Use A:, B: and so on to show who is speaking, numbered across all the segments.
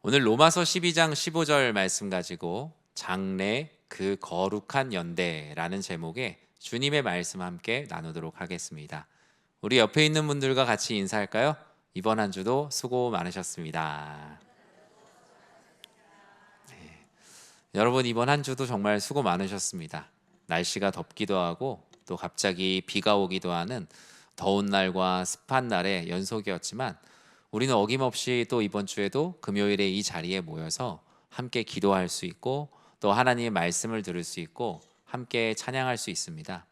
A: 오늘 로마서 12장 15절 말씀 가지고 장래 그 거룩한 연대라는 제목의 주님의 말씀 함께 나누도록 하겠습니다. 우리 옆에 있는 분들과 같이 인사할까요? 이번 한 주도 수고 많으셨습니다. 여러분, 이번 한 주도 정말 수고 많으셨습니다. 날씨가 덥기도 하고 또 갑자기 비가 오기도 하는 더운 날과 습한 날의 연속이었지만 우리는 어김없이 또 이번 주에도 금요일에 이 자리에 모여서 함께 기도할 수 있고 또 하나님의 말씀을 들을 수 있고 함께 찬양할 수 있습니다.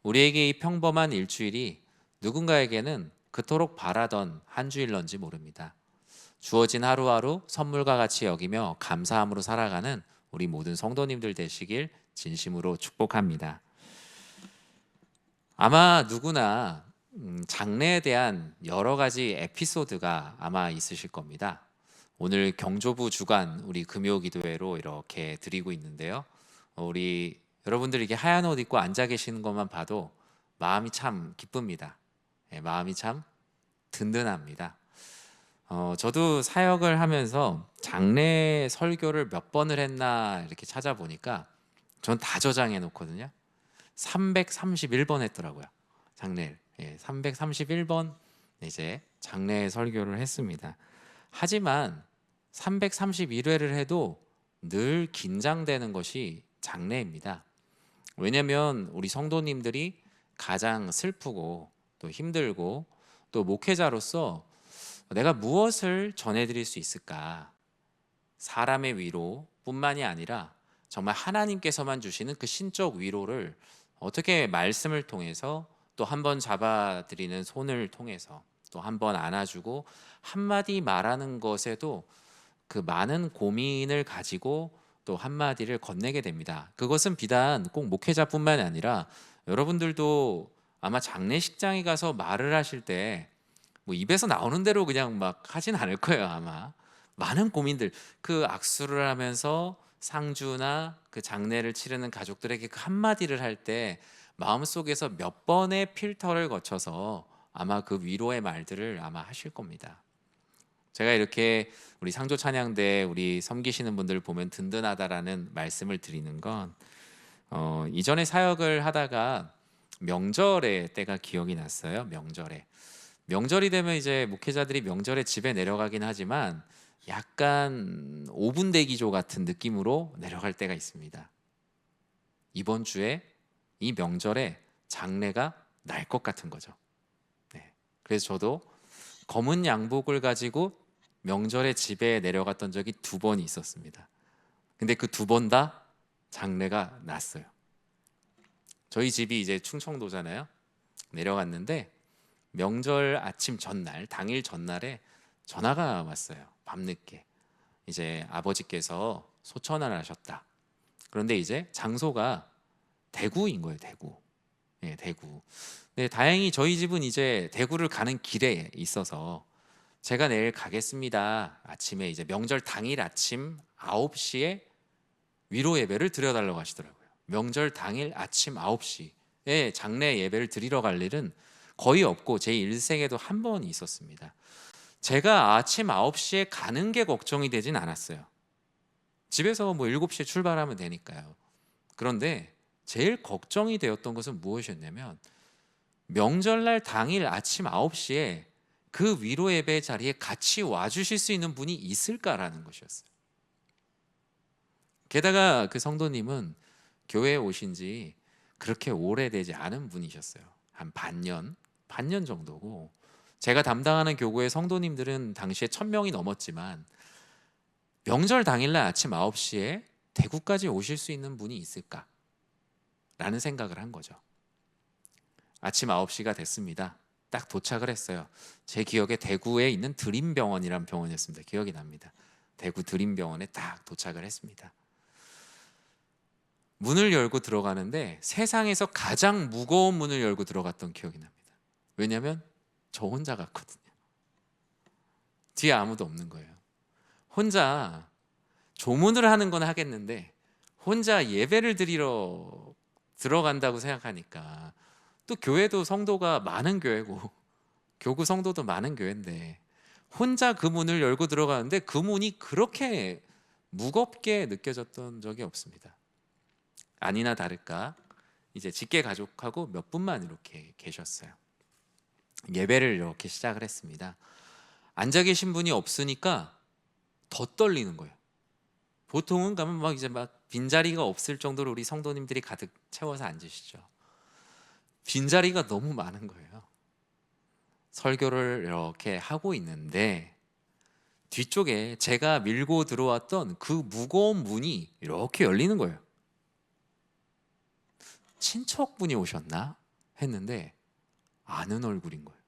A: 우리에게 이 평범한 일주일이 누군가에게는 그토록 바라던 한 주일런지 모릅니다. 주어진 하루하루 선물과 같이 여기며 감사함으로 살아가는 우리 모든 성도님들 되시길 진심으로 축복합니다. 아마 누구나 장래에 대한 여러 가지 에피소드가 아마 있으실 겁니다. 오늘 경조부 주간 우리 금요기도회로 이렇게 드리고 있는데요. 우리 여러분들 이게 하얀 옷 입고 앉아 계시는 것만 봐도 마음이 참 기쁩니다. 마음이 참 든든합니다. 저도 사역을 하면서 장래 설교를 몇 번을 했나 이렇게 찾아보니까 전 다 저장해 놓거든요. 331번 했더라고요. 장례를. 331번 이제 장례 설교를 했습니다. 하지만 331회를 해도 늘 긴장되는 것이 장례입니다. 왜냐하면 우리 성도님들이 가장 슬프고 또 힘들고 또 목회자로서 내가 무엇을 전해드릴 수 있을까? 사람의 위로뿐만이 아니라 정말 하나님께서만 주시는 그 신적 위로를 어떻게 말씀을 통해서 또 한 번 잡아드리는 손을 통해서 또 한 번 안아주고 한마디 말하는 것에도 그 많은 고민을 가지고 또 한마디를 건네게 됩니다. 그것은 비단 꼭 목회자뿐만이 아니라 여러분들도 아마 장례식장에 가서 말을 하실 때 뭐 입에서 나오는 대로 그냥 막 하진 않을 거예요. 아마 많은 고민들, 그 악수를 하면서 상주나 그 장례를 치르는 가족들에게 그 한마디를 할 때 마음속에서 몇 번의 필터를 거쳐서 아마 그 위로의 말들을 아마 하실 겁니다. 제가 이렇게 우리 상조 찬양대 우리 섬기시는 분들 보면 든든하다라는 말씀을 드리는 건 이전에 사역을 하다가 명절의 때가 기억이 났어요. 명절이 되면 이제 목회자들이 명절에 집에 내려가긴 하지만 약간 5분 대기조 같은 느낌으로 내려갈 때가 있습니다. 이번 주에 이 명절에 장례가 날 것 같은 거죠. 그래서 저도 검은 양복을 가지고 명절에 집에 내려갔던 적이 2번이 있었습니다. 근데 그 2번 다 장례가 났어요. 저희 집이 이제 충청도잖아요. 내려갔는데 명절 아침 전날, 당일 전날에 전화가 왔어요. 밤늦게. 이제 아버지께서 소천을 하셨다. 그런데 이제 장소가 대구인 거예요. 대구. 대구. 네, 다행히 저희 집은 이제 대구를 가는 길에 있어서 제가 내일 가겠습니다. 아침에 이제 명절 당일 아침 9시에 위로 예배를 드려달라고 하시더라고요. 명절 당일 아침 9시에 장례 예배를 드리러 갈 일은 거의 없고 제 일생에도 한 번 있었습니다. 제가 아침 9시에 가는 게 걱정이 되진 않았어요. 집에서 뭐 7시에 출발하면 되니까요. 그런데 제일 걱정이 되었던 것은 무엇이었냐면 명절날 당일 아침 9시에 그 위로 예배 자리에 같이 와주실 수 있는 분이 있을까라는 것이었어요. 게다가 그 성도님은 교회에 오신 지 그렇게 오래되지 않은 분이셨어요. 한 반년 정도고, 제가 담당하는 교구의 성도님들은 당시에 1000명이 넘었지만 명절 당일날 아침 9시에 대구까지 오실 수 있는 분이 있을까? 라는 생각을 한 거죠. 아침 9시가 됐습니다. 딱 도착을 했어요. 제 기억에 대구에 있는 드림병원이라는 병원이었습니다. 기억이 납니다. 대구 드림병원에 딱 도착을 했습니다. 문을 열고 들어가는데 세상에서 가장 무거운 문을 열고 들어갔던 기억이 납니다. 왜냐하면 저 혼자 갔거든요. 뒤에 아무도 없는 거예요. 혼자 조문을 하는 건 하겠는데 혼자 예배를 드리러 들어간다고 생각하니까, 또 교회도 성도가 많은 교회고 교구 성도도 많은 교회인데 혼자 그 문을 열고 들어가는데 그 문이 그렇게 무겁게 느껴졌던 적이 없습니다. 아니나 다를까 이제 직계 가족하고 몇 분만 이렇게 계셨어요. 예배를 이렇게 시작을 했습니다. 앉아 계신 분이 없으니까 더 떨리는 거예요. 보통은 가면 막 이제 막 빈자리가 없을 정도로 우리 성도님들이 가득 채워서 앉으시죠. 빈자리가 너무 많은 거예요. 설교를 이렇게 하고 있는데 뒤쪽에 제가 밀고 들어왔던 그 무거운 문이 이렇게 열리는 거예요. 친척분이 오셨나 했는데 아는 얼굴인 거예요.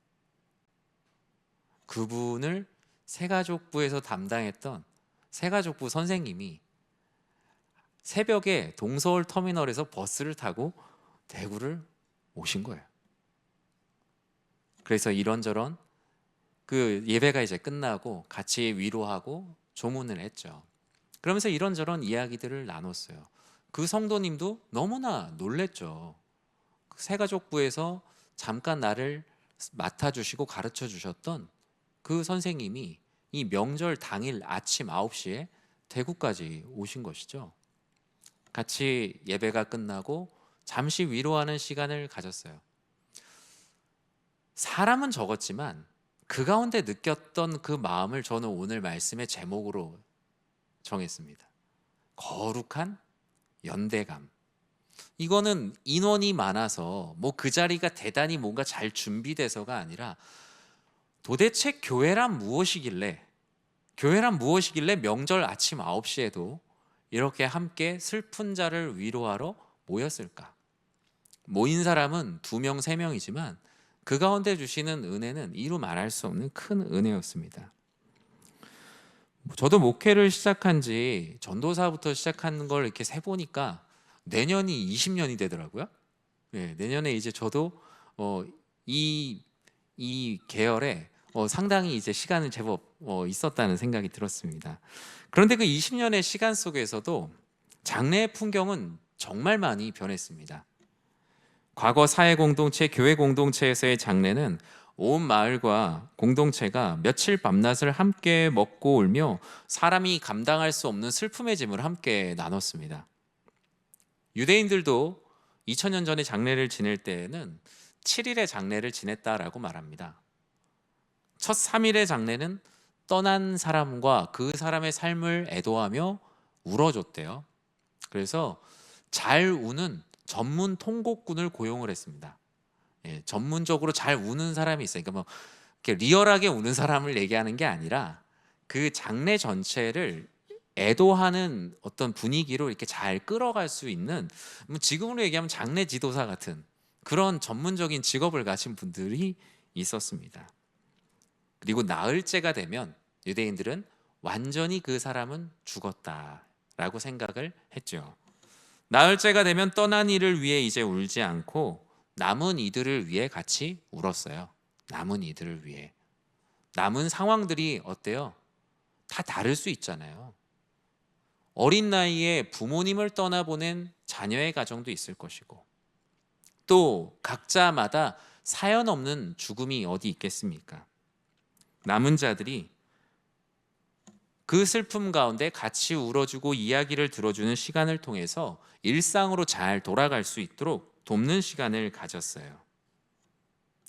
A: 그분을 새가족부에서 담당했던 새가족부 선생님이 새벽에 동서울 터미널에서 버스를 타고 대구를 오신 거예요. 그래서 이런저런 그 예배가 이제 끝나고 같이 위로하고 조문을 했죠. 그러면서 이런저런 이야기들을 나눴어요. 그 성도님도 너무나 놀랬죠. 새가족부에서 잠깐 나를 맡아주시고 가르쳐 주셨던 그 선생님이 이 명절 당일 아침 9시에 대구까지 오신 것이죠. 같이 예배가 끝나고 잠시 위로하는 시간을 가졌어요. 사람은 적었지만 그 가운데 느꼈던 그 마음을 저는 오늘 말씀의 제목으로 정했습니다. 거룩한 연대감. 이거는 인원이 많아서 뭐 그 자리가 대단히 뭔가 잘 준비돼서가 아니라 도대체 교회란 무엇이길래 명절 아침 9시에도 이렇게 함께 슬픈 자를 위로하러 모였을까? 모인 사람은 2명, 3명이지만 그 가운데 주시는 은혜는 이루 말할 수 없는 큰 은혜였습니다. 저도 목회를 시작한 지 전도사부터 시작한 걸 이렇게 세보니까 내년이 20년이 되더라고요. 네, 내년에 이제 저도 이 계열에 상당히 이제 시간은 제법 있었다는 생각이 들었습니다. 그런데 그 20년의 시간 속에서도 장래의 풍경은 정말 많이 변했습니다. 과거 사회 공동체, 교회 공동체에서의 장래는 온 마을과 공동체가 며칠 밤낮을 함께 먹고 울며 사람이 감당할 수 없는 슬픔의 짐을 함께 나눴습니다. 유대인들도 2000년 전에 장례를 지낼 때에는 7일의 장례를 지냈다라고 말합니다. 첫 3일의 장례는 떠난 사람과 그 사람의 삶을 애도하며 울어줬대요. 그래서 잘 우는 전문 통곡꾼을 고용을 했습니다. 예, 전문적으로 잘 우는 사람이 있어요. 그러니까 뭐 이렇게 리얼하게 우는 사람을 얘기하는 게 아니라 그 장례 전체를 애도하는 어떤 분위기로 이렇게 잘 끌어갈 수 있는, 지금으로 얘기하면 장례 지도사 같은 그런 전문적인 직업을 가진 분들이 있었습니다. 그리고 나흘째가 되면 유대인들은 완전히 그 사람은 죽었다라고 생각을 했죠. 나흘째가 되면 떠난 이를 위해 이제 울지 않고 남은 이들을 위해 같이 울었어요. 남은 이들을 위해. 남은 상황들이 어때요? 다 다를 수 있잖아요. 어린 나이에 부모님을 떠나보낸 자녀의 가정도 있을 것이고, 또 각자마다 사연 없는 죽음이 어디 있겠습니까? 남은 자들이 그 슬픔 가운데 같이 울어주고 이야기를 들어주는 시간을 통해서 일상으로 잘 돌아갈 수 있도록 돕는 시간을 가졌어요.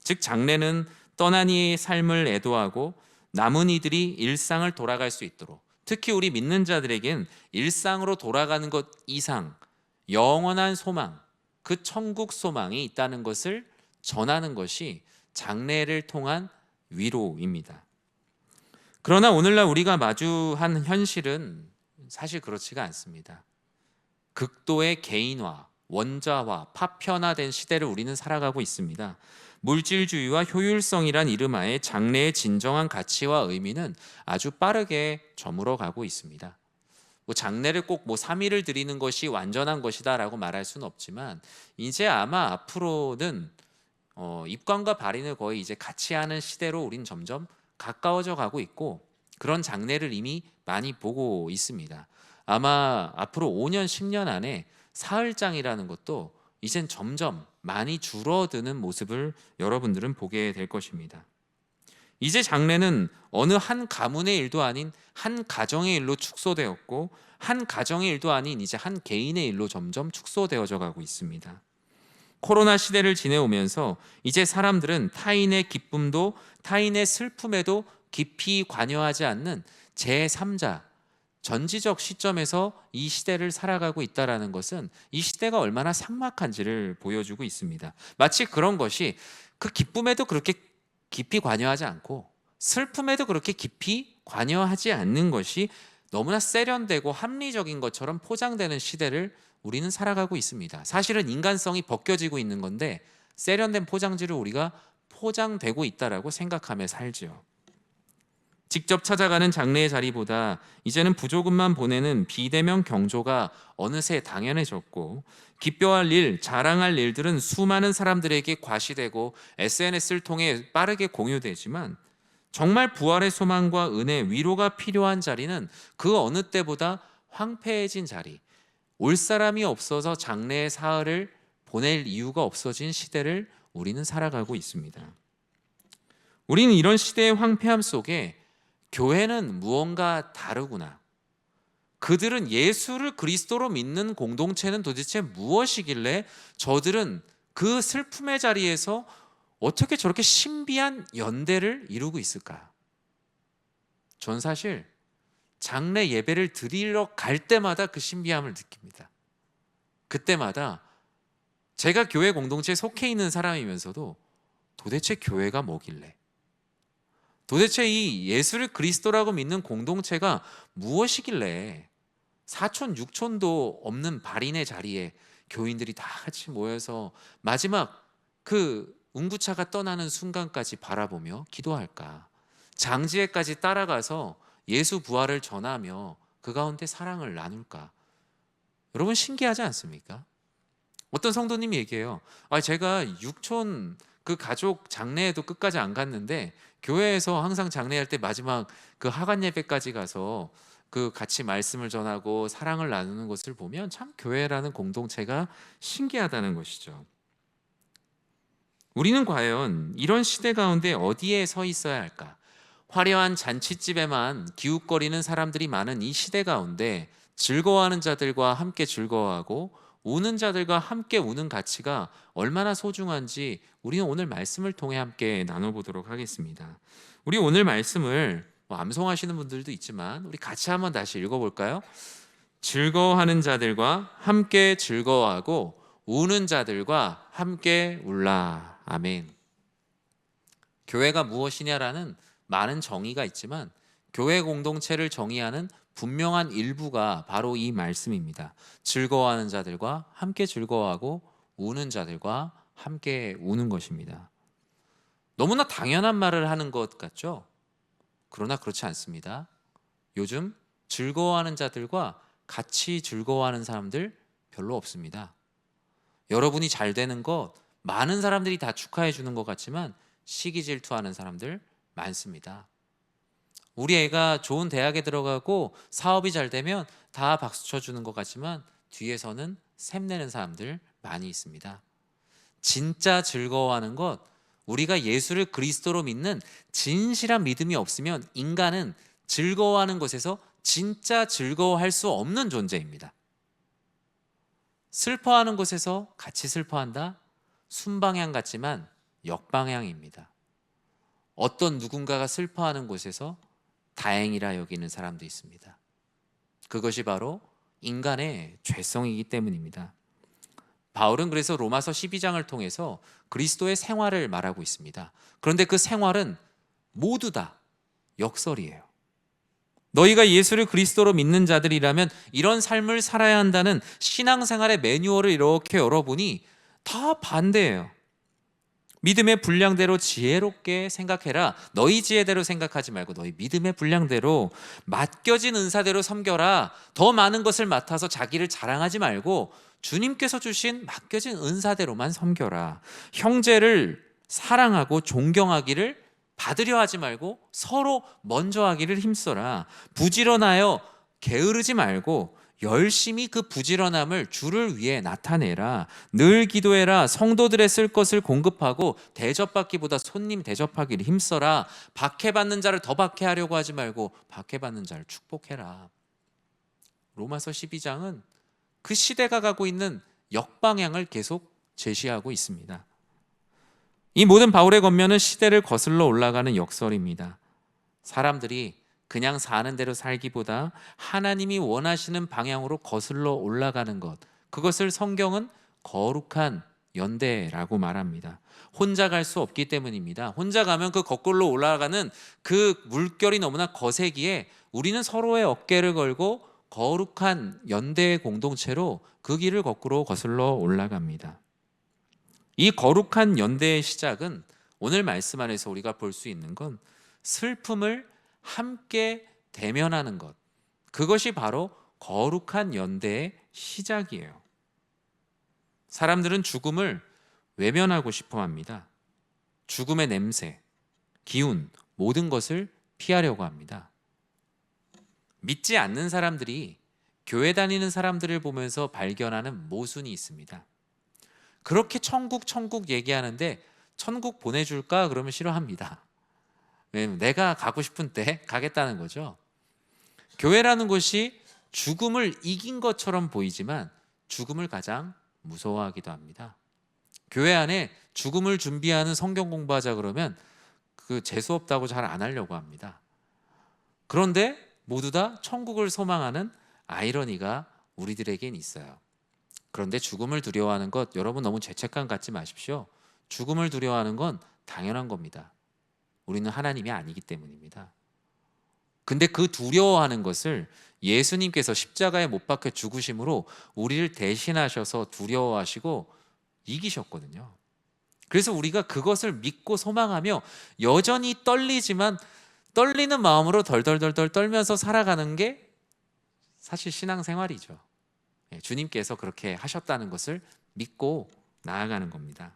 A: 즉 장례는 떠난 이의 삶을 애도하고 남은 이들이 일상을 돌아갈 수 있도록, 특히 우리 믿는 자들에겐 일상으로 돌아가는 것 이상 영원한 소망, 그 천국 소망이 있다는 것을 전하는 것이 장례를 통한 위로입니다. 그러나 오늘날 우리가 마주한 현실은 사실 그렇지가 않습니다. 극도의 개인화, 원자화, 파편화된 시대를 우리는 살아가고 있습니다. 물질주의와 효율성이란 이름하에 장래의 진정한 가치와 의미는 아주 빠르게 저물어가고 있습니다. 장례를 꼭 3일을 드리는 것이 완전한 것이다라고 말할 수는 없지만, 이제 아마 앞으로는 입관과 발인을 거의 이제 같이 하는 시대로 우린 점점 가까워져 가고 있고, 그런 장례를 이미 많이 보고 있습니다. 아마 앞으로 5년, 10년 안에 사흘장이라는 것도 이젠 점점 많이 줄어드는 모습을 여러분들은 보게 될 것입니다. 이제 장래는 어느 한 가문의 일도 아닌 한 가정의 일로 축소되었고, 한 가정의 일도 아닌 이제 한 개인의 일로 점점 축소되어져 가고 있습니다. 코로나 시대를 지내오면서 이제 사람들은 타인의 기쁨도 타인의 슬픔에도 깊이 관여하지 않는 제3자, 전지적 시점에서 이 시대를 살아가고 있다는 것은 이 시대가 얼마나 삭막한지를 보여주고 있습니다. 마치 그런 것이 그 기쁨에도 그렇게 깊이 관여하지 않고 슬픔에도 그렇게 깊이 관여하지 않는 것이 너무나 세련되고 합리적인 것처럼 포장되는 시대를 우리는 살아가고 있습니다. 사실은 인간성이 벗겨지고 있는 건데 세련된 포장지를 우리가 포장되고 있다라고 생각하며 살지요. 직접 찾아가는 장례의 자리보다 이제는 부조금만 보내는 비대면 경조가 어느새 당연해졌고, 기뻐할 일, 자랑할 일들은 수많은 사람들에게 과시되고 SNS를 통해 빠르게 공유되지만, 정말 부활의 소망과 은혜, 위로가 필요한 자리는 그 어느 때보다 황폐해진 자리, 올 사람이 없어서 장례의 사흘을 보낼 이유가 없어진 시대를 우리는 살아가고 있습니다. 우리는 이런 시대의 황폐함 속에 교회는 무언가 다르구나, 그들은 예수를 그리스도로 믿는 공동체는 도대체 무엇이길래 저들은 그 슬픔의 자리에서 어떻게 저렇게 신비한 연대를 이루고 있을까? 전 사실 장례 예배를 드리러 갈 때마다 그 신비함을 느낍니다. 그때마다 제가 교회 공동체에 속해 있는 사람이면서도 도대체 교회가 뭐길래, 도대체 이 예수를 그리스도라고 믿는 공동체가 무엇이길래 사촌 육촌도 없는 발인의 자리에 교인들이 다 같이 모여서 마지막 그 운구차가 떠나는 순간까지 바라보며 기도할까? 장지에까지 따라가서 예수 부활을 전하며 그 가운데 사랑을 나눌까? 여러분 신기하지 않습니까? 어떤 성도님이 얘기해요. 제가 육촌 그 가족 장례에도 끝까지 안 갔는데 교회에서 항상 장례할 때 마지막 그 하간 예배까지 가서 그 같이 말씀을 전하고 사랑을 나누는 것을 보면 참 교회라는 공동체가 신기하다는 것이죠. 우리는 과연 이런 시대 가운데 어디에 서 있어야 할까? 화려한 잔칫집에만 기웃거리는 사람들이 많은 이 시대 가운데 즐거워하는 자들과 함께 즐거워하고 우는 자들과 함께 우는 가치가 얼마나 소중한지 우리는 오늘 말씀을 통해 함께 나눠보도록 하겠습니다. 우리 오늘 말씀을 암송하시는 분들도 있지만 우리 같이 한번 다시 읽어볼까요? 즐거워하는 자들과 함께 즐거워하고 우는 자들과 함께 울라. 아멘. 교회가 무엇이냐라는 많은 정의가 있지만 교회 공동체를 정의하는 분명한 일부가 바로 이 말씀입니다. 즐거워하는 자들과 함께 즐거워하고 우는 자들과 함께 우는 것입니다. 너무나 당연한 말을 하는 것 같죠? 그러나 그렇지 않습니다. 요즘 즐거워하는 자들과 같이 즐거워하는 사람들 별로 없습니다. 여러분이 잘 되는 것 많은 사람들이 다 축하해 주는 것 같지만 시기 질투하는 사람들 많습니다. 우리 애가 좋은 대학에 들어가고 사업이 잘 되면 다 박수 쳐주는 것 같지만 뒤에서는 샘내는 사람들 많이 있습니다. 진짜 즐거워하는 것, 우리가 예수를 그리스도로 믿는 진실한 믿음이 없으면 인간은 즐거워하는 것에서 진짜 즐거워할 수 없는 존재입니다. 슬퍼하는 곳에서 같이 슬퍼한다? 순방향 같지만 역방향입니다. 어떤 누군가가 슬퍼하는 곳에서 다행이라 여기는 사람도 있습니다. 그것이 바로 인간의 죄성이기 때문입니다. 바울은 그래서 로마서 12장을 통해서 그리스도의 생활을 말하고 있습니다. 그런데 그 생활은 모두 다 역설이에요. 너희가 예수를 그리스도로 믿는 자들이라면 이런 삶을 살아야 한다는 신앙생활의 매뉴얼을 이렇게 열어보니 다 반대예요. 믿음의 분량대로 지혜롭게 생각해라. 너희 지혜대로 생각하지 말고 너희 믿음의 분량대로 맡겨진 은사대로 섬겨라. 더 많은 것을 맡아서 자기를 자랑하지 말고 주님께서 주신 맡겨진 은사대로만 섬겨라. 형제를 사랑하고 존경하기를 받으려 하지 말고 서로 먼저 하기를 힘써라. 부지런하여 게으르지 말고 열심히 그 부지런함을 주를 위해 나타내라. 늘 기도해라. 성도들의 쓸 것을 공급하고 대접받기보다 손님 대접하기를 힘써라. 박해받는 자를 더 박해하려고 하지 말고 박해받는 자를 축복해라. 로마서 12장은 그 시대가 가고 있는 역방향을 계속 제시하고 있습니다. 이 모든 바울의 권면은 시대를 거슬러 올라가는 역설입니다. 사람들이 그냥 사는 대로 살기보다 하나님이 원하시는 방향으로 거슬러 올라가는 것, 그것을 성경은 거룩한 연대라고 말합니다. 혼자 갈 수 없기 때문입니다. 혼자 가면 그 거꾸로 올라가는 그 물결이 너무나 거세기에 우리는 서로의 어깨를 걸고 거룩한 연대의 공동체로 그 길을 거꾸로 거슬러 올라갑니다. 이 거룩한 연대의 시작은 오늘 말씀 안에서 우리가 볼 수 있는 건 슬픔을 함께 대면하는 것, 그것이 바로 거룩한 연대의 시작이에요. 사람들은 죽음을 외면하고 싶어 합니다. 죽음의 냄새, 기운, 모든 것을 피하려고 합니다. 믿지 않는 사람들이 교회 다니는 사람들을 보면서 발견하는 모순이 있습니다. 그렇게 천국 얘기하는데 천국 보내줄까? 그러면 싫어합니다. 왜냐면 내가 가고 싶은 때 가겠다는 거죠. 교회라는 곳이 죽음을 이긴 것처럼 보이지만 죽음을 가장 무서워하기도 합니다. 교회 안에 죽음을 준비하는 성경 공부하자 그러면 그 재수 없다고 잘 안 하려고 합니다. 그런데 모두 다 천국을 소망하는 아이러니가 우리들에겐 있어요. 그런데 죽음을 두려워하는 것, 여러분 너무 죄책감 갖지 마십시오. 죽음을 두려워하는 건 당연한 겁니다. 우리는 하나님이 아니기 때문입니다. 근데 그 두려워하는 것을 예수님께서 십자가에 못 박혀 죽으심으로 우리를 대신하셔서 두려워하시고 이기셨거든요. 그래서 우리가 그것을 믿고 소망하며 여전히 떨리지만 떨리는 마음으로 덜덜덜덜 떨면서 살아가는 게 사실 신앙생활이죠. 주님께서 그렇게 하셨다는 것을 믿고 나아가는 겁니다.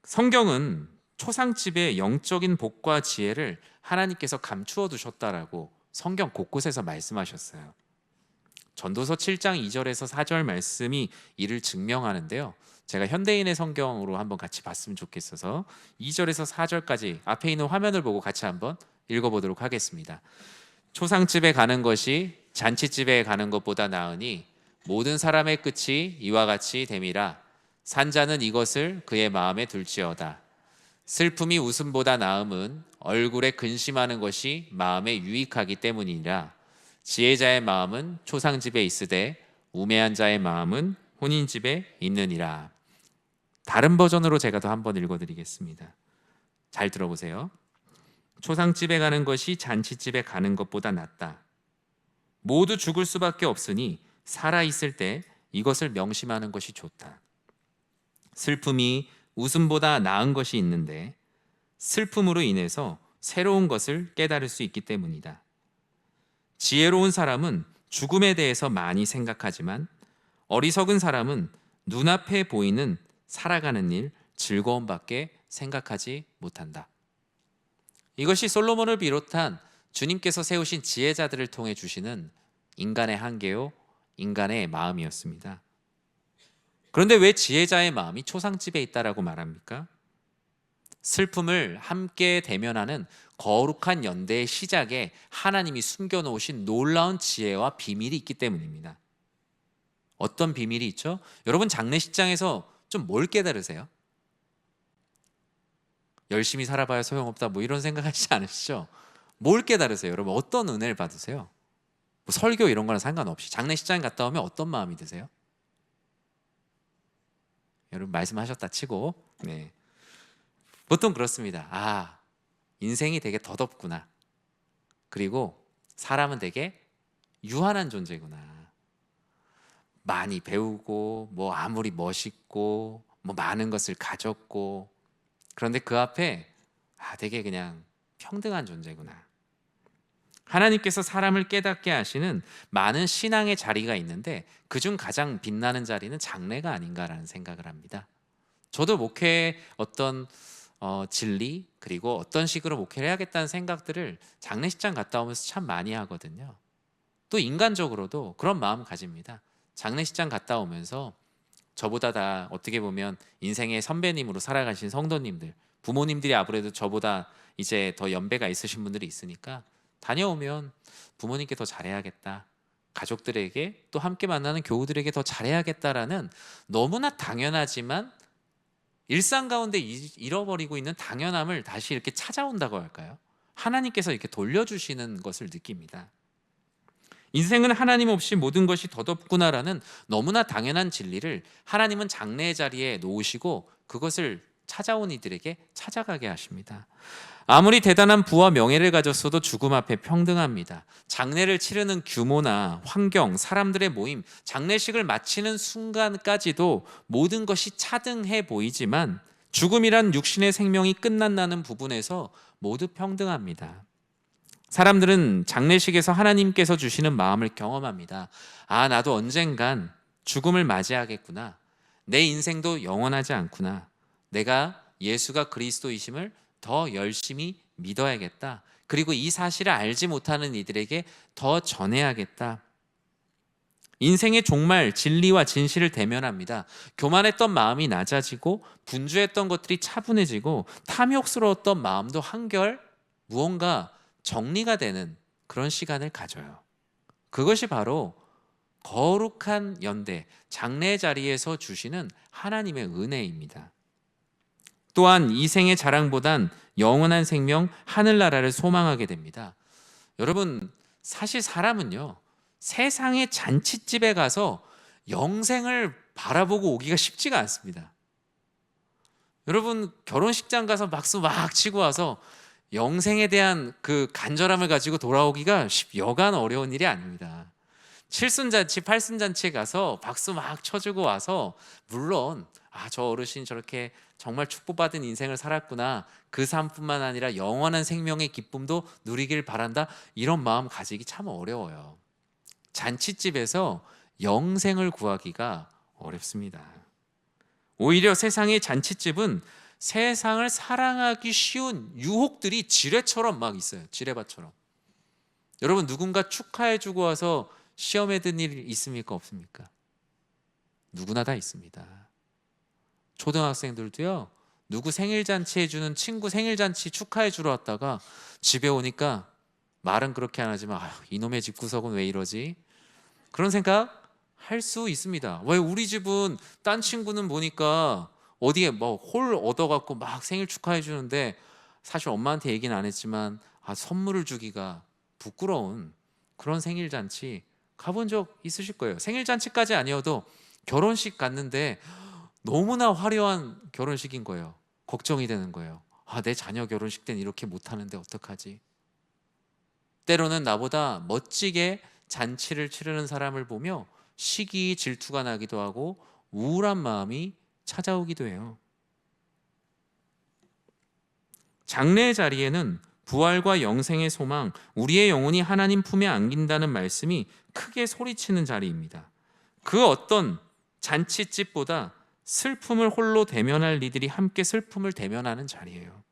A: 성경은 초상집의 영적인 복과 지혜를 하나님께서 감추어 두셨다라고 성경 곳곳에서 말씀하셨어요. 전도서 7장 2절에서 4절 말씀이 이를 증명하는데요. 제가 현대인의 성경으로 한번 같이 봤으면 좋겠어서 2절에서 4절까지 앞에 있는 화면을 보고 같이 한번 읽어보도록 하겠습니다. 초상집에 가는 것이 잔치집에 가는 것보다 나으니 모든 사람의 끝이 이와 같이 됨이라. 산자는 이것을 그의 마음에 둘지어다. 슬픔이 웃음보다 나음은 얼굴에 근심하는 것이 마음에 유익하기 때문이라. 지혜자의 마음은 초상집에 있으되 우매한 자의 마음은 혼인집에 있느니라. 다른 버전으로 제가 더 한번 읽어드리겠습니다. 잘 들어보세요. 초상집에 가는 것이 잔치집에 가는 것보다 낫다. 모두 죽을 수밖에 없으니 살아있을 때 이것을 명심하는 것이 좋다. 슬픔이 웃음보다 나은 것이 있는데 슬픔으로 인해서 새로운 것을 깨달을 수 있기 때문이다. 지혜로운 사람은 죽음에 대해서 많이 생각하지만 어리석은 사람은 눈앞에 보이는 살아가는 일, 즐거움밖에 생각하지 못한다. 이것이 솔로몬을 비롯한 주님께서 세우신 지혜자들을 통해 주시는 인간의 한계요, 인간의 마음이었습니다. 그런데 왜 지혜자의 마음이 초상집에 있다라고 말합니까? 슬픔을 함께 대면하는 거룩한 연대의 시작에 하나님이 숨겨놓으신 놀라운 지혜와 비밀이 있기 때문입니다. 어떤 비밀이 있죠? 여러분 장례식장에서 좀 뭘 깨달으세요? 열심히 살아봐야 소용없다 뭐 이런 생각하시지 않으시죠? 뭘 깨달으세요? 여러분 어떤 은혜를 받으세요? 뭐 설교 이런 거랑 상관없이 장례식장 갔다 오면 어떤 마음이 드세요? 여러분 말씀하셨다 치고 보통 그렇습니다. 아, 인생이 되게 덧없구나. 그리고 사람은 되게 유한한 존재구나. 많이 배우고 뭐 아무리 멋있고 뭐 많은 것을 가졌고 그런데 그 앞에 되게 그냥 평등한 존재구나. 하나님께서 사람을 깨닫게 하시는 많은 신앙의 자리가 있는데 그중 가장 빛나는 자리는 장례가 아닌가라는 생각을 합니다. 저도 목회의 어떤 진리 그리고 어떤 식으로 목회를 해야겠다는 생각들을 장례식장 갔다 오면서 참 많이 하거든요. 또 인간적으로도 그런 마음 가집니다. 장례식장 갔다 오면서 저보다 다 어떻게 보면 인생의 선배님으로 살아가신 성도님들, 부모님들이 아무래도 저보다 이제 더 연배가 있으신 분들이 있으니까 다녀오면 부모님께 더 잘해야겠다, 가족들에게 또 함께 만나는 교우들에게 더 잘해야겠다라는 너무나 당연하지만 일상 가운데 잃어버리고 있는 당연함을 다시 이렇게 찾아온다고 할까요? 하나님께서 이렇게 돌려주시는 것을 느낍니다. 인생은 하나님 없이 모든 것이 덧없구나라는 너무나 당연한 진리를 하나님은 장래의 자리에 놓으시고 그것을 찾아온 이들에게 찾아가게 하십니다. 아무리 대단한 부와 명예를 가졌어도 죽음 앞에 평등합니다. 장례를 치르는 규모나 환경, 사람들의 모임, 장례식을 마치는 순간까지도 모든 것이 차등해 보이지만 죽음이란 육신의 생명이 끝난다는 부분에서 모두 평등합니다. 사람들은 장례식에서 하나님께서 주시는 마음을 경험합니다. 아, 나도 언젠간 죽음을 맞이하겠구나. 내 인생도 영원하지 않구나. 내가 예수가 그리스도이심을 더 열심히 믿어야겠다. 그리고 이 사실을 알지 못하는 이들에게 더 전해야겠다. 인생의 종말, 진리와 진실을 대면합니다. 교만했던 마음이 낮아지고 분주했던 것들이 차분해지고 탐욕스러웠던 마음도 한결 무언가 정리가 되는 그런 시간을 가져요. 그것이 바로 거룩한 연대, 장례 자리에서 주시는 하나님의 은혜입니다. 또한 이 생의 자랑보단 영원한 생명, 하늘나라를 소망하게 됩니다. 여러분, 사실 사람은요, 세상의 잔칫집에 가서 영생을 바라보고 오기가 쉽지가 않습니다. 여러분, 결혼식장 가서 박수 막 치고 와서 영생에 대한 그 간절함을 가지고 돌아오기가 여간 어려운 일이 아닙니다. 칠순잔치, 팔순잔치에 가서 박수 막 쳐주고 와서 물론 저 어르신 저렇게 정말 축복받은 인생을 살았구나, 그 삶뿐만 아니라 영원한 생명의 기쁨도 누리길 바란다, 이런 마음 가지기 참 어려워요. 잔치집에서 영생을 구하기가 어렵습니다. 오히려 세상의 잔치집은 세상을 사랑하기 쉬운 유혹들이 지뢰처럼 막 있어요. 지뢰밭처럼. 여러분, 누군가 축하해주고 와서 시험에 든 일 있습니까? 없습니까? 누구나 다 있습니다. 초등학생들도요, 누구 생일잔치 해주는 친구 생일잔치 축하해주러 왔다가 집에 오니까 말은 그렇게 안 하지만 이놈의 집구석은 왜 이러지? 그런 생각 할 수 있습니다. 왜 우리 집은 딴 친구는 보니까 어디에 뭐 홀 얻어갖고 막 생일 축하해 주는데 사실 엄마한테 얘기는 안 했지만 선물을 주기가 부끄러운 그런 생일 잔치 가본 적 있으실 거예요. 생일 잔치까지 아니어도 결혼식 갔는데 너무나 화려한 결혼식인 거예요. 걱정이 되는 거예요. 내 자녀 결혼식 때는 이렇게 못하는데 어떡하지? 때로는 나보다 멋지게 잔치를 치르는 사람을 보며 시기 질투가 나기도 하고 우울한 마음이 찾아오기도 해요. 장래의 자리에는 부활과 영생의 소망, 우리의 영혼이 하나님 품에 안긴다는 말씀이 크게 소리치는 자리입니다. 그 어떤 잔치집보다 슬픔을 홀로 대면할 이들이 함께 슬픔을 대면하는 자리예요.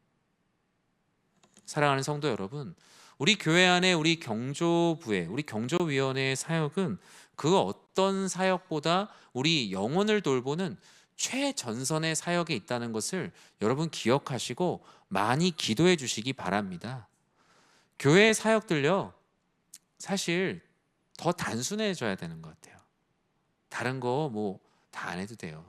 A: 사랑하는 성도 여러분, 우리 교회 안에 우리 경조부의, 우리 경조위원회의 사역은 그 어떤 사역보다 우리 영혼을 돌보는 최전선의 사역에 있다는 것을 여러분 기억하시고 많이 기도해 주시기 바랍니다. 교회의 사역들요, 사실 더 단순해져야 되는 것 같아요. 다른 거 뭐 다 안 해도 돼요.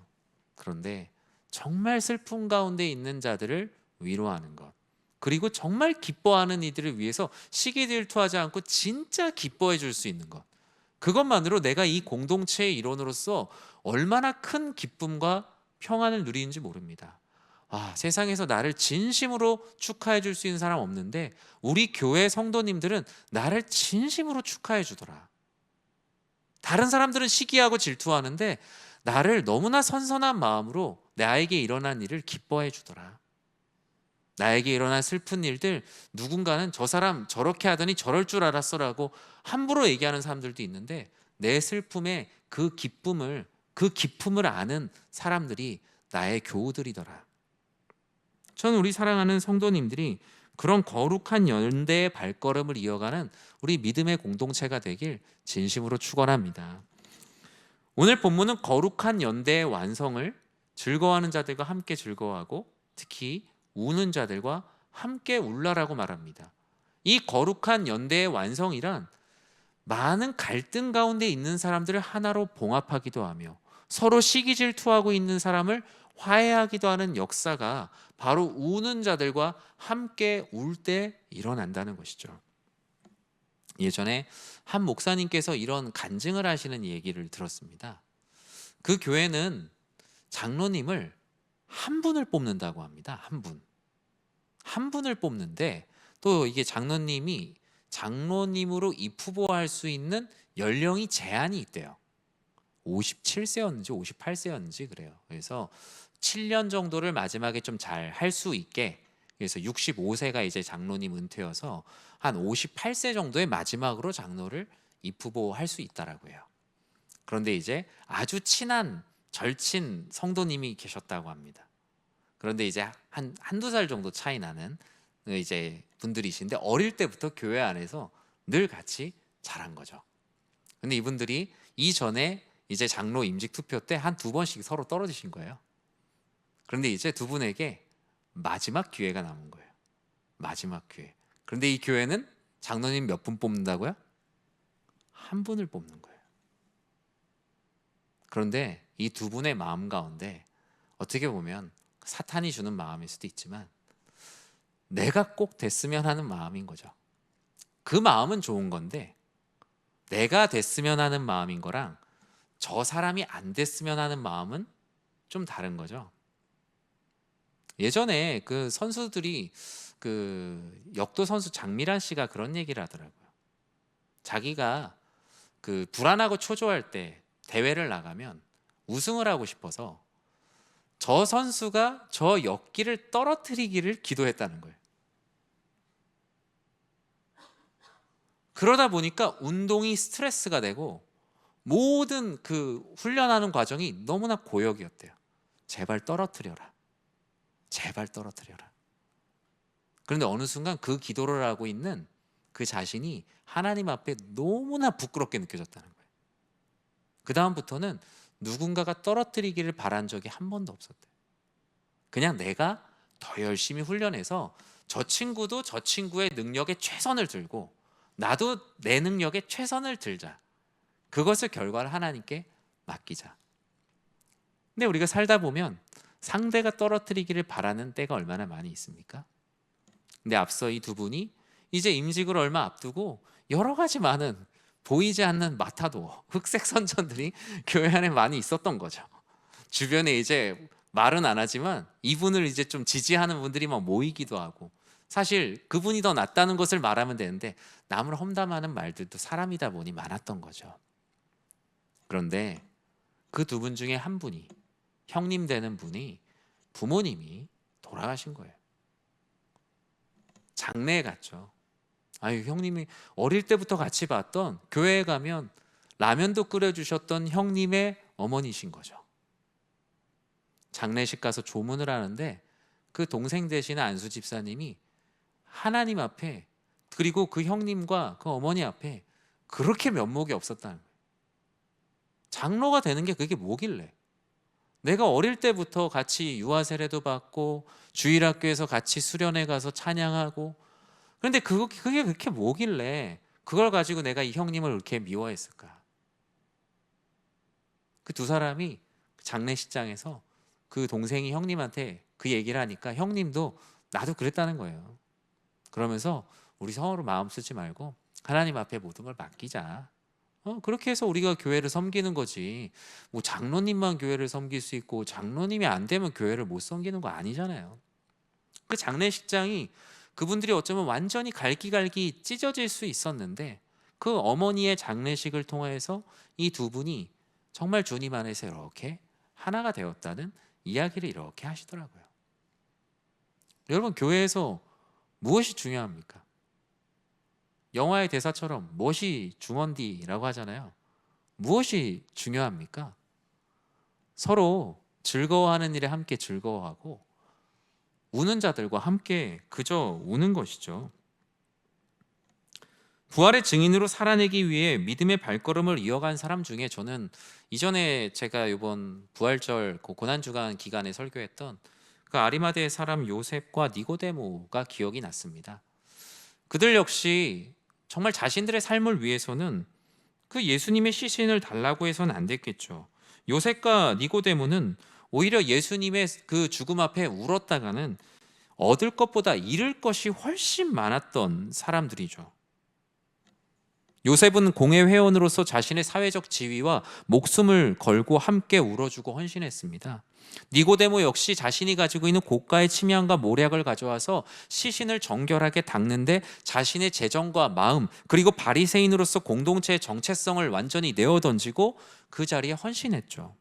A: 그런데 정말 슬픔 가운데 있는 자들을 위로하는 것, 그리고 정말 기뻐하는 이들을 위해서 시기질투하지 않고 진짜 기뻐해 줄 수 있는 것, 그것만으로 내가 이 공동체의 일원으로서 얼마나 큰 기쁨과 평안을 누리는지 모릅니다. 세상에서 나를 진심으로 축하해 줄 수 있는 사람 없는데 우리 교회 성도님들은 나를 진심으로 축하해 주더라. 다른 사람들은 시기하고 질투하는데 나를 너무나 선선한 마음으로 나에게 일어난 일을 기뻐해 주더라. 나에게 일어난 슬픈 일들, 누군가는 저 사람 저렇게 하더니 저럴 줄 알았어라고 함부로 얘기하는 사람들도 있는데 내 슬픔에 그 기쁨을 아는 사람들이 나의 교우들이더라. 저는 우리 사랑하는 성도님들이 그런 거룩한 연대의 발걸음을 이어가는 우리 믿음의 공동체가 되길 진심으로 축원합니다. 오늘 본문은 거룩한 연대의 완성을 즐거워하는 자들과 함께 즐거워하고 특히 우는 자들과 함께 울라라고 말합니다. 이 거룩한 연대의 완성이란 많은 갈등 가운데 있는 사람들을 하나로 봉합하기도 하며 서로 시기 질투하고 있는 사람을 화해하기도 하는 역사가 바로 우는 자들과 함께 울 때 일어난다는 것이죠. 예전에 한 목사님께서 이런 간증을 하시는 얘기를 들었습니다. 그 교회는 장로님을 한 분을 뽑는다고 합니다. 한 분. 한 분을 뽑는데 또 이게 장로님이 장로님으로 입후보할 수 있는 연령이 제한이 있대요. 57세였는지 58세였는지 그래요. 그래서 7년 정도를 마지막에 좀 잘 할 수 있게, 그래서 65세가 이제 장로님 은퇴여서 한 58세 정도의 마지막으로 장로를 입후보할 수 있다라고 해요. 그런데 이제 아주 친한 절친 성도님이 계셨다고 합니다. 그런데 이제 한두 살 정도 차이 나는 이제 분들이신데 어릴 때부터 교회 안에서 늘 같이 자란 거죠. 근데 이분들이 이전에 이제 장로 임직 투표 때 한 두 번씩 서로 떨어지신 거예요. 그런데 이제 두 분에게 마지막 기회가 남은 거예요. 마지막 기회. 그런데 이 교회는 장로님 몇 분 뽑는다고요? 한 분을 뽑는 거예요. 그런데 이 두 분의 마음 가운데 어떻게 보면 사탄이 주는 마음일 수도 있지만 내가 꼭 됐으면 하는 마음인 거죠. 그 마음은 좋은 건데 내가 됐으면 하는 마음인 거랑 저 사람이 안 됐으면 하는 마음은 좀 다른 거죠. 예전에 그 선수들이 그 역도 선수 장미란 씨가 그런 얘기를 하더라고요. 자기가 그 불안하고 초조할 때 대회를 나가면 우승을 하고 싶어서 저 선수가 저 역기를 떨어뜨리기를 기도했다는 거예요. 그러다 보니까 운동이 스트레스가 되고 모든 그 훈련하는 과정이 너무나 고역이었대요. 제발 떨어뜨려라. 제발 떨어뜨려라. 그런데 어느 순간 그 기도를 하고 있는 그 자신이 하나님 앞에 너무나 부끄럽게 느껴졌다는 거예요. 그 다음부터는 누군가가 떨어뜨리기를 바란 적이 한 번도 없었대요. 그냥 내가 더 열심히 훈련해서 저 친구도 저 친구의 능력에 최선을 들고 나도 내 능력에 최선을 들자. 그것을 결과를 하나님께 맡기자. 근데 우리가 살다 보면 상대가 떨어뜨리기를 바라는 때가 얼마나 많이 있습니까? 근데 앞서 이 두 분이 이제 임직을 얼마 앞두고 여러 가지 많은 보이지 않는 마타도어, 흑색 선전들이 교회 안에 많이 있었던 거죠. 주변에 이제 말은 안 하지만 이분을 이제 좀 지지하는 분들이 막 모이기도 하고, 사실 그분이 더 낫다는 것을 말하면 되는데 남을 험담하는 말들도 사람이다 보니 많았던 거죠. 그런데 그 두 분 중에 한 분이, 형님 되는 분이 부모님이 돌아가신 거예요. 장례에 갔죠. 아유, 형님이 어릴 때부터 같이 봤던, 교회에 가면 라면도 끓여주셨던 형님의 어머니신 거죠. 장례식 가서 조문을 하는데 그 동생 되시는 안수 집사님이 하나님 앞에, 그리고 그 형님과 그 어머니 앞에 그렇게 면목이 없었다는 거예요. 장로가 되는 게 그게 뭐길래? 내가 어릴 때부터 같이 유아 세례도 받고 주일학교에서 같이 수련회 가서 찬양하고, 그런데 그게 그렇게 뭐길래 그걸 가지고 내가 이 형님을 그렇게 미워했을까? 그 두 사람이 장례식장에서 그 동생이 형님한테 그 얘기를 하니까 형님도 나도 그랬다는 거예요. 그러면서 우리 서로 마음 쓰지 말고 하나님 앞에 모든 걸 맡기자. 그렇게 해서 우리가 교회를 섬기는 거지. 뭐 장로님만 교회를 섬길 수 있고 장로님이 안 되면 교회를 못 섬기는 거 아니잖아요. 그 장례식장이 그분들이 어쩌면 완전히 갈기갈기 찢어질 수 있었는데 그 어머니의 장례식을 통해서 이 두 분이 정말 주님 안에서 이렇게 하나가 되었다는 이야기를 이렇게 하시더라고요. 여러분, 교회에서 무엇이 중요합니까? 영화의 대사처럼 무엇이 중원디라고 하잖아요. 무엇이 중요합니까? 서로 즐거워하는 일에 함께 즐거워하고 우는 자들과 함께 그저 우는 것이죠. 부활의 증인으로 살아내기 위해 믿음의 발걸음을 이어간 사람 중에 저는 이전에 제가 이번 부활절 고난주간 기간에 설교했던 그 아리마대 사람 요셉과 니고데모가 기억이 났습니다. 그들 역시 정말 자신들의 삶을 위해서는 그 예수님의 시신을 달라고 해서는 안 됐겠죠. 요셉과 니고데모는 오히려 예수님의 그 죽음 앞에 울었다가는 얻을 것보다 잃을 것이 훨씬 많았던 사람들이죠. 요셉은 공회 회원으로서 자신의 사회적 지위와 목숨을 걸고 함께 울어주고 헌신했습니다. 니고데모 역시 자신이 가지고 있는 고가의 침향과 모략을 가져와서 시신을 정결하게 닦는데 자신의 재정과 마음 그리고 바리새인으로서 공동체의 정체성을 완전히 내어던지고 그 자리에 헌신했죠.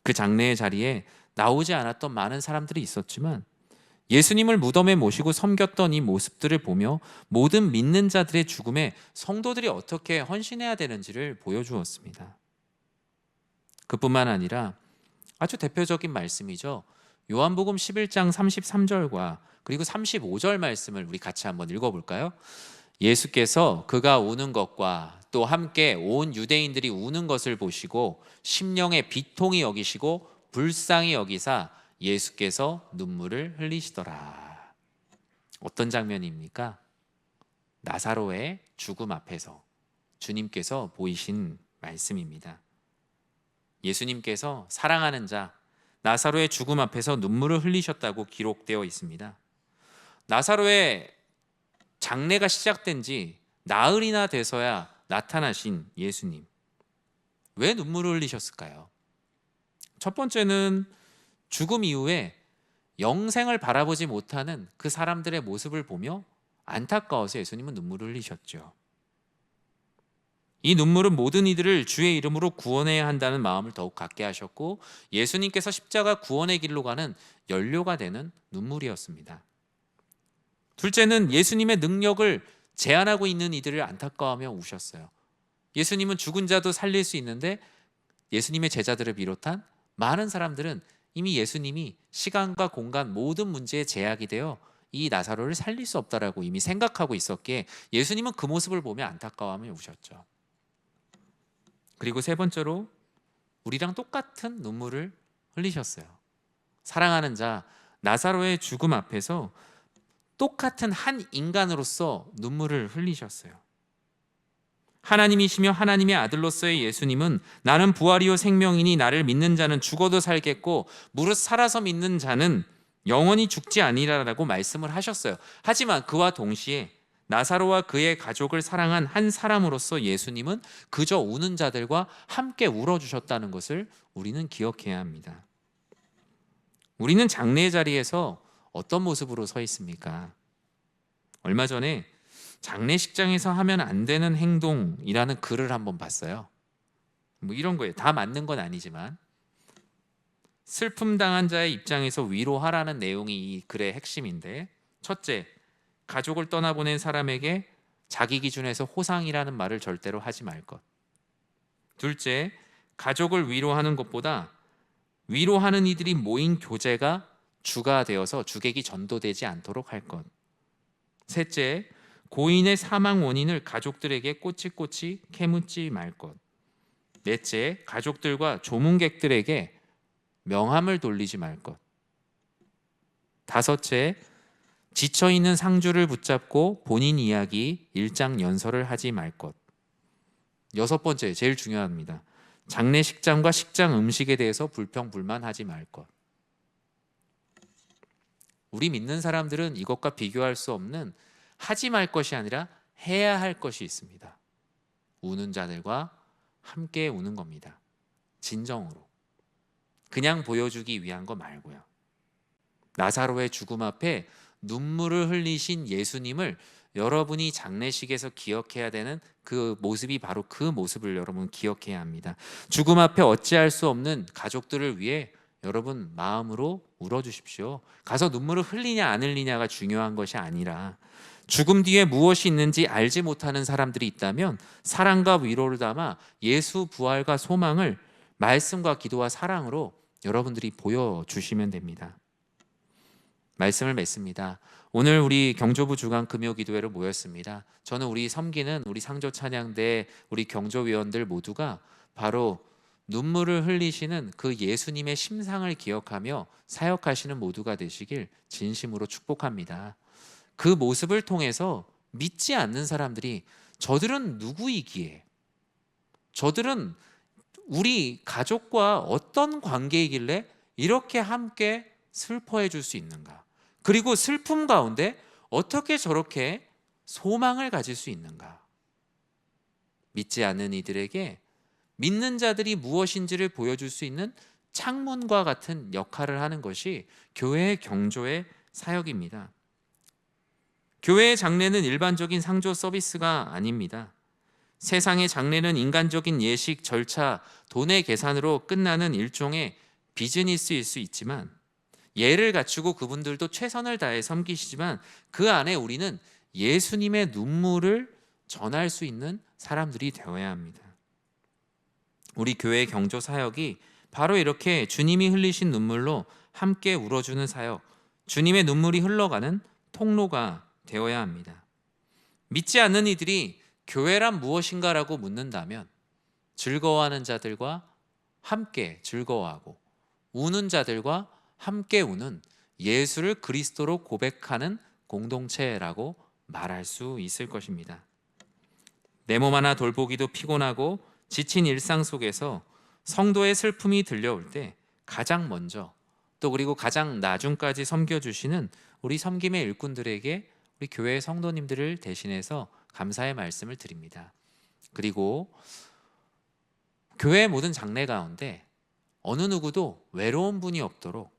A: 그 장례의 자리에 나오지 않았던 많은 사람들이 있었지만 예수님을 무덤에 모시고 섬겼던 이 모습들을 보며 모든 믿는 자들의 죽음에 성도들이 어떻게 헌신해야 되는지를 보여주었습니다. 그뿐만 아니라 아주 대표적인 말씀이죠. 요한복음 11장 33절과 그리고 35절 말씀을 우리 같이 한번 읽어볼까요? 예수께서 그가 우는 것과 또 함께 온 유대인들이 우는 것을 보시고 심령의 비통이 여기시고 불쌍히 여기사 예수께서 눈물을 흘리시더라. 어떤 장면입니까? 나사로의 죽음 앞에서 주님께서 보이신 말씀입니다. 예수님께서 사랑하는 자 나사로의 죽음 앞에서 눈물을 흘리셨다고 기록되어 있습니다. 나사로의 장례가 시작된 지 나흘이나 돼서야 나타나신 예수님. 왜 눈물을 흘리셨을까요? 첫 번째는 죽음 이후에 영생을 바라보지 못하는 그 사람들의 모습을 보며 안타까워서 예수님은 눈물을 흘리셨죠. 이 눈물은 모든 이들을 주의 이름으로 구원해야 한다는 마음을 더욱 갖게 하셨고 예수님께서 십자가 구원의 길로 가는 연료가 되는 눈물이었습니다. 둘째는 예수님의 능력을 제한하고 있는 이들을 안타까워하며 우셨어요. 예수님은 죽은 자도 살릴 수 있는데 예수님의 제자들을 비롯한 많은 사람들은 이미 예수님이 시간과 공간 모든 문제에 제약이 되어 이 나사로를 살릴 수 없다라고 이미 생각하고 있었기에 예수님은 그 모습을 보며 안타까워하며 우셨죠. 그리고 세 번째로 우리랑 똑같은 눈물을 흘리셨어요. 사랑하는 자 나사로의 죽음 앞에서 똑같은 한 인간으로서 눈물을 흘리셨어요. 하나님이시며 하나님의 아들로서의 예수님은 나는 부활이요 생명이니 나를 믿는 자는 죽어도 살겠고 무릇 살아서 믿는 자는 영원히 죽지 아니라라고 말씀을 하셨어요. 하지만 그와 동시에 나사로와 그의 가족을 사랑한 한 사람으로서 예수님은 그저 우는 자들과 함께 울어주셨다는 것을 우리는 기억해야 합니다. 우리는 장례의 자리에서 어떤 모습으로 서 있습니까? 얼마 전에 장례식장에서 하면 안 되는 행동이라는 글을 한번 봤어요. 뭐 이런 거예요. 다 맞는 건 아니지만 슬픔 당한 자의 입장에서 위로하라는 내용이 이 글의 핵심인데, 첫째, 가족을 떠나보낸 사람에게 자기 기준에서 호상이라는 말을 절대로 하지 말 것. 둘째, 가족을 위로하는 것보다 위로하는 이들이 모인 교제가 주가 되어서 주객이 전도되지 않도록 할 것. 셋째, 고인의 사망 원인을 가족들에게 꼬치꼬치 캐묻지 말 것. 넷째, 가족들과 조문객들에게 명함을 돌리지 말 것. 다섯째, 지쳐있는 상주를 붙잡고 본인 이야기 일장연설을 하지 말 것. 여섯 번째, 제일 중요합니다. 장례식장과 식장 음식에 대해서 불평불만하지 말 것. 우리 믿는 사람들은 이것과 비교할 수 없는 하지 말 것이 아니라 해야 할 것이 있습니다. 우는 자들과 함께 우는 겁니다. 진정으로. 그냥 보여주기 위한 거 말고요. 나사로의 죽음 앞에 눈물을 흘리신 예수님을 여러분이 장례식에서 기억해야 되는 그 모습이 바로 그 모습을 여러분 기억해야 합니다. 죽음 앞에 어찌할 수 없는 가족들을 위해 여러분 마음으로 울어주십시오. 가서 눈물을 흘리냐 안 흘리냐가 중요한 것이 아니라 죽음 뒤에 무엇이 있는지 알지 못하는 사람들이 있다면 사랑과 위로를 담아 예수 부활과 소망을 말씀과 기도와 사랑으로 여러분들이 보여주시면 됩니다. 말씀을 맺습니다. 오늘 우리 경조부 주간 금요기도회로 모였습니다. 저는 우리 섬기는 우리 상조 찬양대 우리 경조위원들 모두가 바로 눈물을 흘리시는 그 예수님의 심상을 기억하며 사역하시는 모두가 되시길 진심으로 축복합니다. 그 모습을 통해서 믿지 않는 사람들이 저들은 누구이기에, 저들은 우리 가족과 어떤 관계이길래 이렇게 함께 슬퍼해 줄 수 있는가? 그리고 슬픔 가운데 어떻게 저렇게 소망을 가질 수 있는가? 믿지 않는 이들에게 믿는 자들이 무엇인지를 보여줄 수 있는 창문과 같은 역할을 하는 것이 교회의 경조의 사역입니다. 교회의 장례는 일반적인 상조 서비스가 아닙니다. 세상의 장례는 인간적인 예식, 절차, 돈의 계산으로 끝나는 일종의 비즈니스일 수 있지만, 예를 갖추고 그분들도 최선을 다해 섬기시지만 그 안에 우리는 예수님의 눈물을 전할 수 있는 사람들이 되어야 합니다. 우리 교회의 경조 사역이 바로 이렇게 주님이 흘리신 눈물로 함께 울어주는 사역, 주님의 눈물이 흘러가는 통로가 되어야 합니다. 믿지 않는 이들이 교회란 무엇인가라고 묻는다면 즐거워하는 자들과 함께 즐거워하고 우는 자들과 함께 우는 예수를 그리스도로 고백하는 공동체라고 말할 수 있을 것입니다. 내 몸 하나 돌보기도 피곤하고 지친 일상 속에서 성도의 슬픔이 들려올 때 가장 먼저 또 그리고 가장 나중까지 섬겨주시는 우리 섬김의 일꾼들에게 우리 교회의 성도님들을 대신해서 감사의 말씀을 드립니다. 그리고 교회의 모든 장례 가운데 어느 누구도 외로운 분이 없도록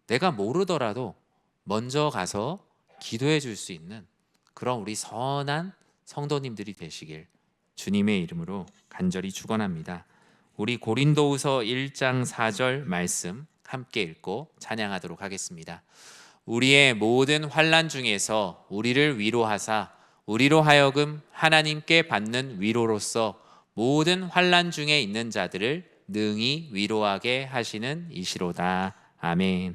A: 내가 모르더라도 먼저 가서 기도해 줄 수 있는 그런 우리 선한 성도님들이 되시길 주님의 이름으로 간절히 축원합니다. 우리 고린도후서 1장 4절 말씀 함께 읽고 찬양하도록 하겠습니다. 우리의 모든 환난 중에서 우리를 위로하사 우리로 하여금 하나님께 받는 위로로서 모든 환난 중에 있는 자들을 능히 위로하게 하시는 이시로다. 아멘.